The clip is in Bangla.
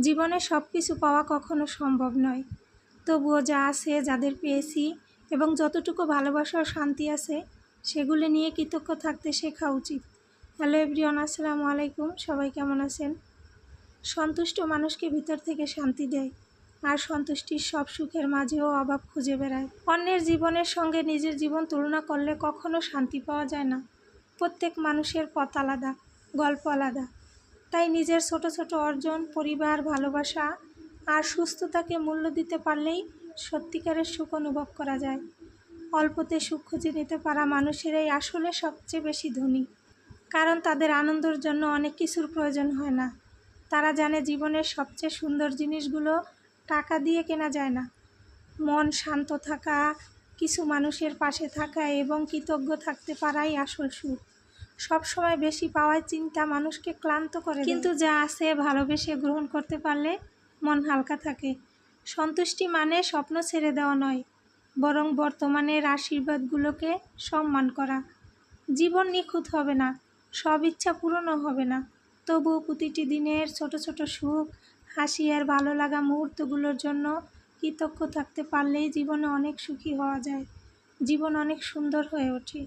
জীবনে সব কিছু পাওয়া কখনো সম্ভব নয়, তবুও যা আছে, যাদের পেয়েছি এবং যতটুকু ভালোবাসা ও শান্তি আছে সেগুলি নিয়ে কৃতজ্ঞ থাকতে শেখা উচিত। হ্যালো এভরিওয়ান, আসসালামু আলাইকুম। সবাই কেমন আছেন? সন্তুষ্ট মানুষকে ভিতর থেকে শান্তি দেয়, আর সন্তুষ্টির সব সুখের মাঝেও অভাব খুঁজে বেড়ায়। অন্যের জীবনের সঙ্গে নিজের জীবন তুলনা করলে কখনো শান্তি পাওয়া যায় না। প্রত্যেক মানুষের পথ আলাদা, গল্প আলাদা। তাই নিজের ছোট ছোট অর্জন, পরিবার, ভালোবাসা আর সুস্থতাকে মূল্য দিতে পারলেই সত্যিকারের সুখ অনুভব করা যায়। অল্পতে সুখ খুঁজে নিতে পারা মানুষেরাই আসলে সবচেয়ে বেশি ধনী, কারণ তাদের আনন্দের জন্য অনেক কিছুর প্রয়োজন হয় না। তারা জানে জীবনের সবচেয়ে সুন্দর জিনিসগুলো টাকা দিয়ে কেনা যায় না। মন শান্ত থাকা, কিছু মানুষের পাশে থাকা এবং কৃতজ্ঞ থাকতে পারাই আসল সুখ। সবসময় বেশি পাওয়ার চিন্তা মানুষকে ক্লান্ত করে, কিন্তু যা আছে ভালোবেসে গ্রহণ করতে পারলে মন হালকা থাকে। সন্তুষ্টি মানে স্বপ্ন ছেড়ে দেওয়া নয়, বরং বর্তমানের আশীর্বাদগুলোকে সম্মান করা। জীবন নিখুঁত হবে না, সব ইচ্ছা পূরণও হবে না, তবুও প্রতিটি দিনের ছোট ছোট সুখ, হাসি আর ভালো লাগা মুহূর্তগুলোর জন্য কৃতজ্ঞ থাকতে পারলেই জীবনে অনেক সুখী হওয়া যায়। জীবন অনেক সুন্দর হয়ে ওঠে।